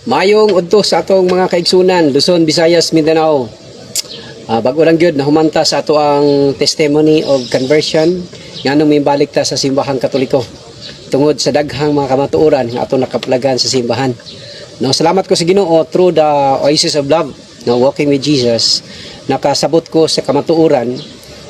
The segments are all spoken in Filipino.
Mayong udto sa atong mga kaigsunan, Luzon, Visayas, Mindanao. Bago lang gyud na humanta sa ato ang testimony of conversion nganong mimbalik ta sa simbahang Katoliko tungod sa daghang mga kamatuoran nga ato nakaplagan sa simbahan. No, salamat ko sa Ginoo through the Oasis of Love, no, walking with Jesus. Nakasabot ko sa kamatuoran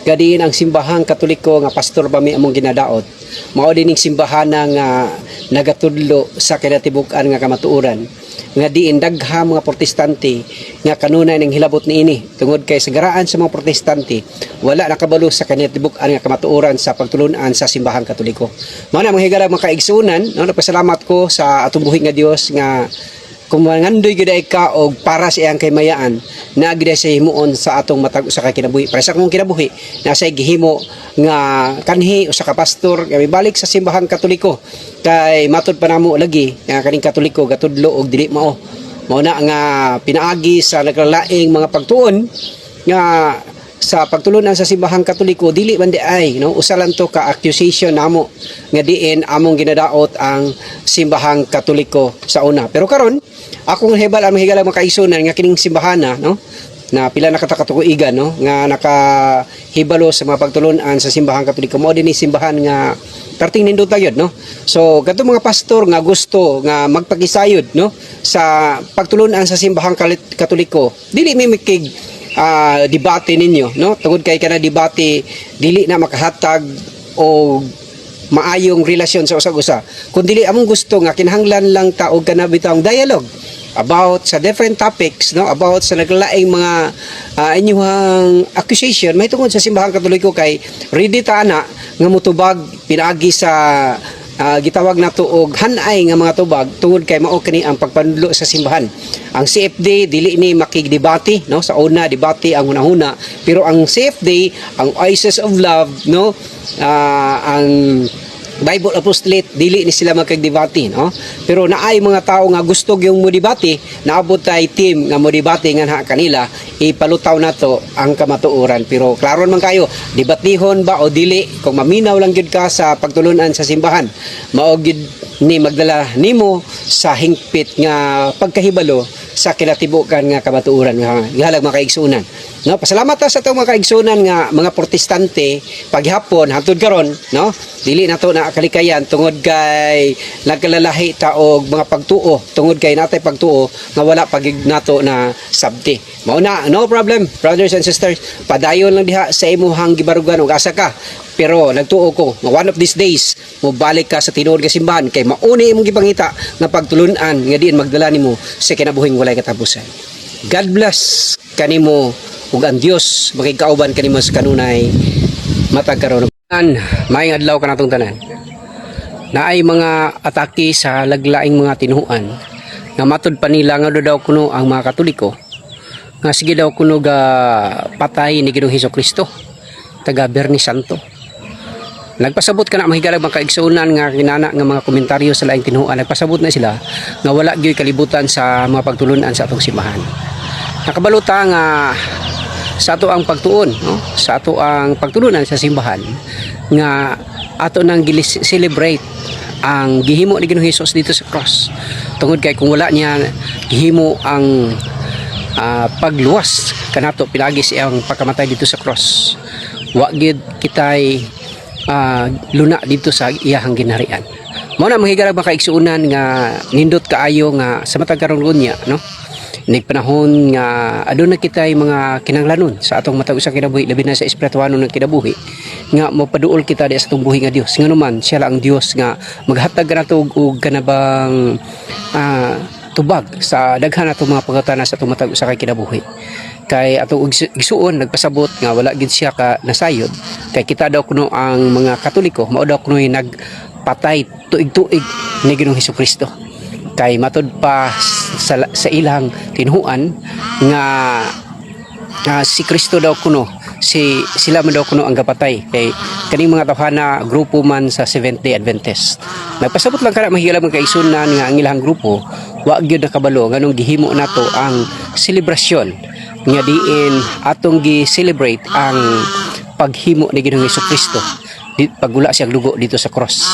gadiin ang simbahang Katoliko nga pastor ba mi among ginadaot. Mao dining simbahan nga nagatudlo sa kinatibuk-an nga kamatuoran nga diin daghang mga protestante nga kanunay ning hilabot niini tungod kay sagaraan sa mga protestante wala nakabalo sa kinatibuk-an nga kamatuoran sa pagtulunan sa simbahang Katoliko. Mao na mga higala mga kaigsunan, no, nagpasalamat ko sa atong buhi nga Dios nga kung mangandoy gyud ka og para sa iyang kaymayaan na gyud sa himuon sa atong matag usa ka kinabuhi para sa akong kinabuhi nasa gihimo nga kanhi usa ka pastor nga mibalik sa simbahang Katoliko kay matud pa namo lagi nga kaning Katoliko gatudlo og dili mao na nga pinaagi sa naglalaing mga pagtuon nga sa pagtulunan sa simbahang Katoliko dili man di ay no usalan to ka accusation namo nga diin among ginadaot ang simbahang Katoliko sa una pero karon akong hebal ang mahigala mga kaisunan nga kining simbahana no na pila nakatuigan no nga nakahibalo sa mga pagtulunan sa simbahang Katoliko mao dinhi simbahan nga karting nindot gyud no so kadto mga pastor nga gusto nga magpakisayod no sa pagtulunan sa simbahang Katoliko dili mi mikig debate ninyo no tungod kay kana debate dili na makahatag o maayong relasyon sa usag-usa kundi among gusto nga kinahanglan lang ta og kana bitawng dialogue about sa different topics no about sa naglaing mga inyong accusation may tungod sa simbahang Katoliko kay ready ta ana nga motubag pinaagi sa gitawag nato og hanay nga mga tubag tungod kay mao kini ang pagpanudlo sa simbahan. Ang CFD dili ni makigdebate no sa una debate ang hunahuna pero ang CFD ang Oasis of Love no ang Bible Apostolate dili ni sila magkagdebate no pero naay mga tao nga gusto gyung mo debate naabot tay team nga mo debate nga kanila ipalutaw nato ang kamatuoran pero klaro man kayo debatihon ba o dili kung maminaw lang gyud ka sa pagtulunan sa simbahan mao gyud ni magdala nimo sa hingpit nga pagkahibalo sa kinatibukan nga kamatuoran nga ihalag mga kaigsunan no pasalamat ta sa atong mga kaigsunan nga mga protestante paghapon hangtod karon no dili nato na kalikayan tungod kay nagkalalahi ta og mga pagtuo tungod kay natay pagtuo nga wala pagig nato na sabti mao na no problem brothers and sisters padayon lang diha sa imuhang gibarugan og asa ka pero nagtuo ko one of these days mobalik ka sa tinuod nga simbahan kay mauni imong gipangita nga pagtulunan nga diin magdala nimo sa kinabuhing walay katapusan. God bless kanimo ug ang Dios makigkauban kanimo sa kanunay matag karon. Maayong adlaw kanatong tanan. Naay mga atake sa laglaing mga tinuan nga matud pa nila nga daw kuno ang mga Katoliko nga sige daw kuno ga patay ni Ginoong Hesukristo taga Berni Santo. Nagpasabot ka na mahigalag mga kaigsunan nga kinana nga mga komentaryo sa laing tinuan nagpasabot na sila nga wala gyud kalibutan sa mga pagtulunan sa atong simbahan. Nakabaluta nga sa ato ang pagtuon no sa ato ang pagtulunan sa simbahan nga ato nang celebrate ang gihimo ni Ginoong Hesus dito sa cross tungod kay kung wala niya gihimo ang pagluwas kanato pinagi siyang pagkamatay dito sa cross wa gid kitay luna dito sa iyahang ginharian. Mao na mahigalag mga kaigsuunan nga nindot kaayo nga sa matag karon unya no nig panahon nga aduna kitay mga kinahanglanon sa atong matag usa kinabuhi labi na sa espirituhanon ng kinabuhi nga mopaduol kita di sa atong buhi nga Dios nganuman siya lang ang Dios nga maghatag kanato og kanabang tubag sa daghan atong mga pagkatana sa atong matag usa ka kinabuhi kay atong igsuon nagpasabot nga wala gid siya ka nasayod kay kita daw kuno ang mga Katoliko mao daw kuno nagpatay tuig-tuig ni Ginoong Hesukristo kay matud pa sa ilang tinuan nga si Kristo daw kuno sila man daw kuno ang gapatay kay kaning mga tawhana grupo man sa Seventh-day Adventist. Nagpasabot lang kana mahigala mga kaisunan nga ang ilang grupo wa gyud nakabalo nganong gihimo nato ang selebrasyon nga diin atong gi-celebrate ang paghimo ni Ginoong Hesukristo pagula siyang dugo dito sa cross.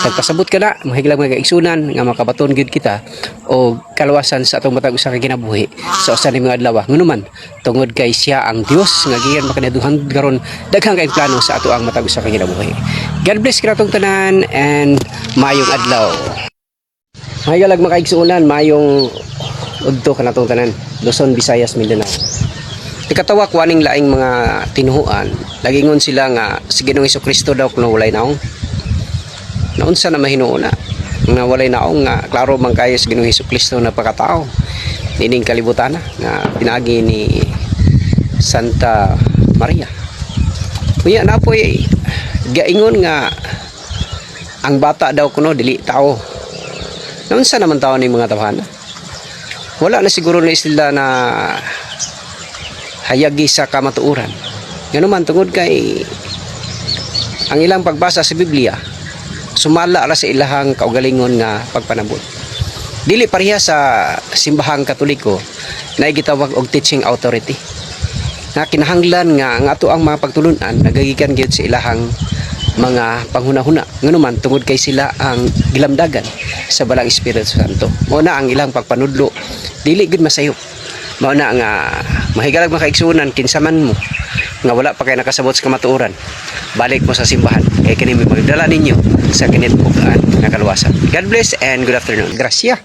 Nagpasabot ka na, mahiglang mga kaigsunan nga makabaton gyud kita o kaluwasan sa atong matag usa ka kinabuhi sa usa ni mga adlaw. Ngunuman tungod kay siya ang Dios nga gikan makanaduhan karon daghang kay plano sa ato ang matag usa ka kinabuhi. God bless kinatong tanan and mayong adlaw. Mahiglang mga kaigsunan, mayong udto kanatong tanan. Luzon, Visayas, Mindanao. Ikatawa kuaning laing mga tinuhuan, lagingon sila nga si Ginoong Hesukristo daw kuno walay naong. Naunsa na mahinuon na walay naong nga klaro man kayo sa Ginoong Hesukristo na pagkatao. Nining kalibutan na pinagi ni Santa Maria. Kuya na po gaingon nga ang bata daw kuno dili tao. Naunsa naman tao ni mga tawhana? Wala na siguro na sila na hayagi sa kamatuuran. Nganuman tungod kay ang ilang pagbasa sa Biblia sumala ra sa ilahang kaugalingon nga pagpanabot. Dili pareha sa simbahang Katoliko na gitawag og teaching authority. Na kinahanglan nga ang ato ang mga pagtulunan nagagikan gyud sa ilahang mga panghunahuna. Nganuman tungod kay sila ang gilamdagan sa balang Espiritu Santo. Mao na ang ilang pagpanudlo dili gud masayop. Mao na nga mahigalag makaigsunan kinsaman mo nga wala pa kay nakasabot sa kamatuoran, balik mo sa simbahan kay kini magdala ninyo sa kinitbukan nga kaluwasan. God bless and good afternoon. Grasya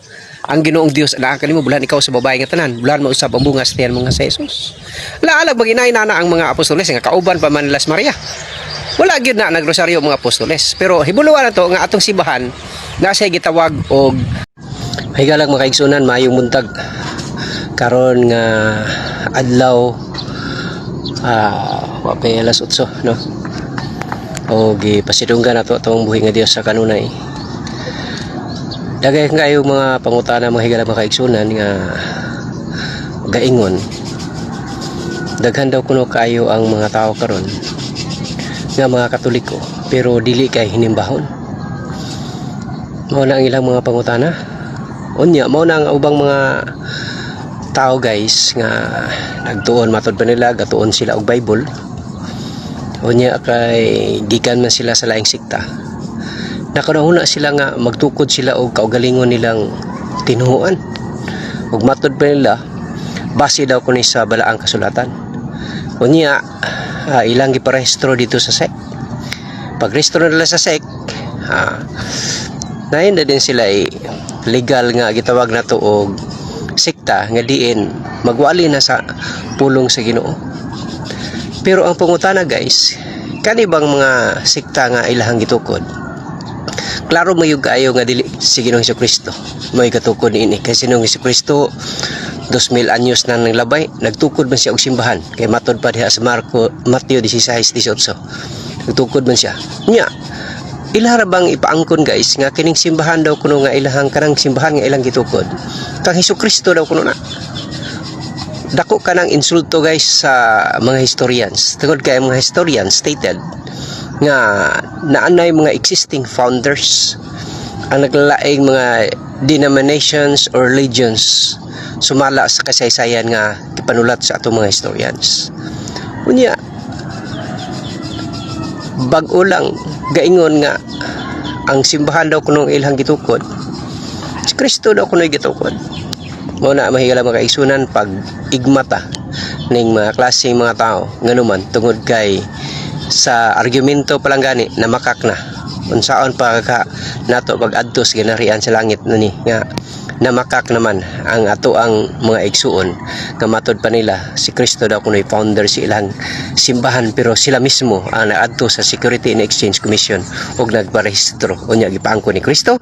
ang Ginoong Dios na kanimo bulan ikaw sa babae nga tanan, bulan mo usab ang bungas tiyan mga sa Jesus. Laalag maginay na ang mga apostoles nga kauban pa man Las Maria. Wala gyud na nagrosaryo mga apostoles, pero hibuluan na to nga atong simbahan na say gitawag og higalag makaigsunan mayong buntag karon nga adlaw wa pa alas 8 no. O gipasidunggan nato atong buhi nga Dios sa kanunay. Dagay kayo mga pangutana mga higalag makaigsunan nga gaingon. Daghan daw kuno kayo ang mga tao karon nga mga Katoliko pero dili kay hinimbahon. Mao na ang ilang mga pangutana. Unya mao na ang ubang mga tao guys nga nagtuon matod pa nila gatuon sila og Bible. Unya kay gikan man sila sa laing sikta. Nakanahuna sila nga magtukod sila og kaugalingon nilang tinuhuan. Ug matod pa nila base daw kuno sa balaang kasulatan. Unya ilang giparehistro dito sa SEC. Pagrehistro nila sa SEC, nahin na din sila legal nga gitawag na to og sekta nga diin magwali na sa pulong sa Ginoo. Pero ang pangutana guys, kani bang mga sekta nga ilahang gitukod? Klaro mayug kaayo nga dili si Ginoong Hesukristo may katukod niini kay Ginoong Hesukristo 2000 anyos na naglabay, nagtukod man siya og simbahan kay matod pa diha sa Mateo 16:18. Nagtukod man siya. Nya ilahara bang ipaangkon guys nga kining simbahan daw kuno nga ilahang kanang simbahan nga ilang gitukod kang Hesukristo daw kuno na. Dako kanang insulto guys sa mga historians. Tungod kay mga historians stated nga naanay mga existing founders ang naglalaing mga denominations or religions sumala sa kasaysayan nga ipanulat sa atong mga historians. Unya bag-o lang gaingon nga ang simbahan daw kunong ilang gitukod si Kristo daw kuno'y gitukod. Mao na mahigala mga kaigsunan pag igmata ning mga klaseng mga tao nganuman tungod kay sa argumento palang gani na makak na unsaon pa ka nato pag-adto sa ginarian sa langit nani nga namakak naman ang ato ang mga igsuon nga matod pa nila si Kristo daw kuno'y founder si ilang simbahan pero sila mismo ang naadto sa Security and Exchange Commission ug nagparehistro unya gipaangko ni Kristo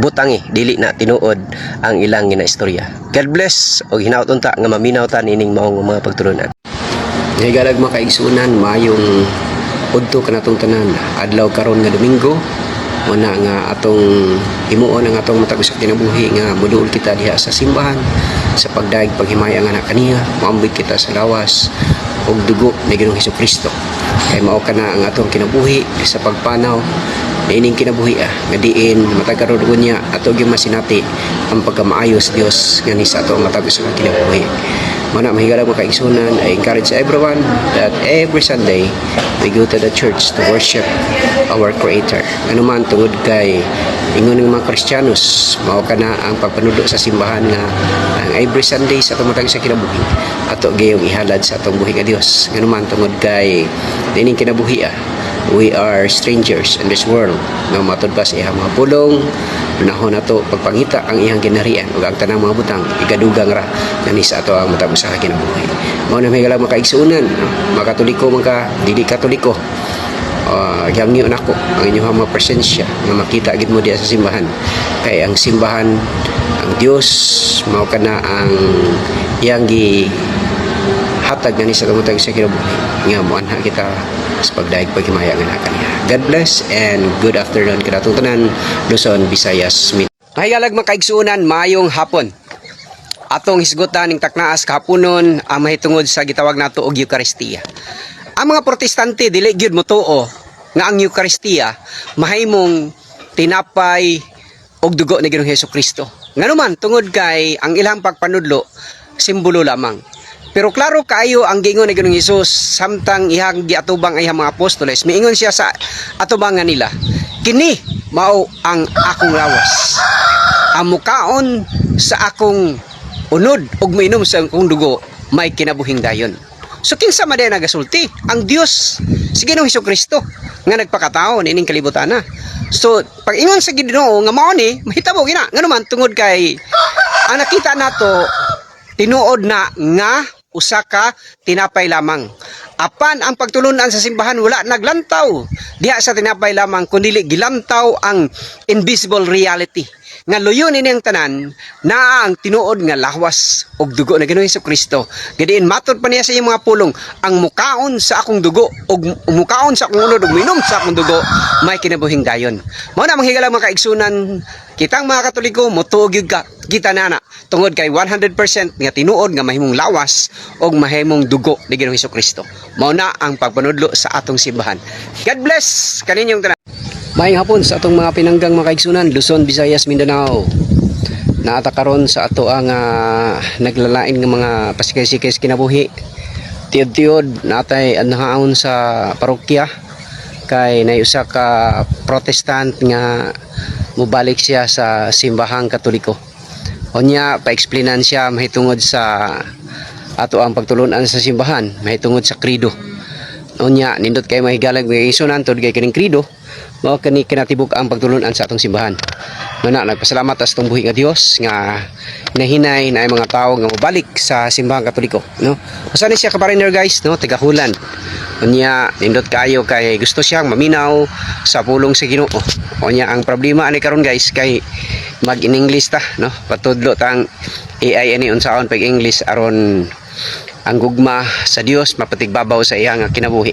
butangi dili na tinuod ang ilang ginaistorya. God bless og hinaut unta nga maminaw ta nining maong mga pagtulunan. Higalag mga kaigsunan mayong udto kanatong tanan adlaw karon nga Domingo. Una nga atong himuon ang atong matag usa kinabuhi nga moduol kita diha sa simbahan sa pagdaig paghimaya nga anak kaniya maambit kita sa lawas og dugo ni Ginoong Hesukristo kay mao kana ang atong kinabuhi sa pagpanaw na ining kinabuhi nga diin matag karon niya ato gyud masinati ang pagkamaayo sa Dios nga ni sa atong matag usa kinabuhi. Mana mahigalang mga kaigsunan, I encourage everyone that every Sunday we go to the church to worship our Creator. Ano man tungod kay ingon ng mga Kristiyanos, mao kana ang pagpanudo sa simbahan nga ang every Sunday sa tumatag sa kinabuhi ato gayong ihalad sa atong buhi nga Dios. Ano man tungod kay dining kinabuhi we are strangers in this world nga matod pa sa iyang mga pulong nahon nato pagpangita ang iyang ginarian ug ang tanang mga butang igadugang ra nani sa ato ang matag sa kinabuhi. Mao na may galang makaigsuunan, mga Katoliko, mga dili Katoliko, hangyo nako ang inyong mga presensya nga makita gid mo diya sa simbahan kay ang simbahan ang Dios mao kana ang iyang gi hatag nani sa tumatag sa kinabuhi nga moanha kita sa pagdaig paghimaya nga kaniya. God bless and good afternoon kada tanan Luzon, Visayas, Mindanao. Mahigalag makaigsuunan, mayong hapon. Atong hisgutan ning taknaas kahaponon ang mahitungod sa gitawag nato og Eucharistia. Ang mga Protestante dili gyud motuo nga ang Eucharistia mahimong tinapay og dugo ni Ginoong Hesukristo. Nganuman tungod kay ang ilang pagpanudlo simbolo lamang. Pero klaro kaayo ang gingon ni Ginoong Hesus samtang ihang giatubang ay mga apostoles, miingon siya sa atubangan nila, kini mao ang akong lawas. Ang mukaon sa akong unod ug mainom sa akong dugo may kinabuhing dayon. So kinsa man na nagasulti? Ang Dios si Ginoong Hesukristo nga nagpakatao nining kalibutan na. So pag ingon sa Ginoo nga mao ni mahitabo gina nganuman tungod kay ang nakita nato tinuod na nga usa ka tinapay lamang. Apan ang pagtulunan sa simbahan wala naglantaw diha sa tinapay lamang kundi gilantaw ang invisible reality. Nga luyon ini ang tanan na ang tinuod nga lawas og dugo na Ginoong Hesukristo. Gadiin matod pa niya sa iyang mga pulong, ang mukaon sa akong dugo og mukaon sa akong unod ug minom sa akong dugo may kinabuhing dayon. Mao na manghigala mga kaigsunan kitang mga Katoliko motuog gyud ka kita nana tungod kay 100% nga tinuod nga mahimong lawas og mahimong dugo ni Ginoong Hesukristo. Mao na ang pagpanudlo sa atong simbahan. God bless kaninyong tanan. Maayong hapon sa atong mga pinanggang mga kaigsunan, Luzon, Visayas, Mindanao. Naata karon sa ato ang naglalain ng mga pasikay-sikay kinabuhi. Tiod-tiod natay anhaon sa parokya kay nayusa ka Protestant nga mubalik siya sa simbahang Katoliko. Onya pa-explainan siya mahitungod sa ato ang pagtulunan sa simbahan, mahitungod sa krido. Onya nindot kay mahigalag mga isunan tod kay kining krido. Mao kani kinatibuk ang pagtulunan sa atong simbahan. Muna nagpasalamat sa atong buhi nga Dios nga nahinay na ay mga tawo nga mobalik sa simbahang Katoliko, no? Usa ni siya ka partner guys, no, tigahulan. Unya nindot kayo kay gusto siyang maminaw sa pulong sa Ginoo. Unya ang problema ani karon guys kay mag in English ta, no? Patudlo tang AI ani unsaon pag English aron ang gugma sa Dios mapatigbabaw sa iyang kinabuhi.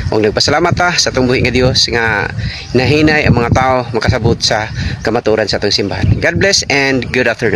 Ug nagpasalamat ta sa atong buhi nga Dios nga nahinay ang mga tao makasabot sa kamaturan sa atong simbahan. God bless and good afternoon.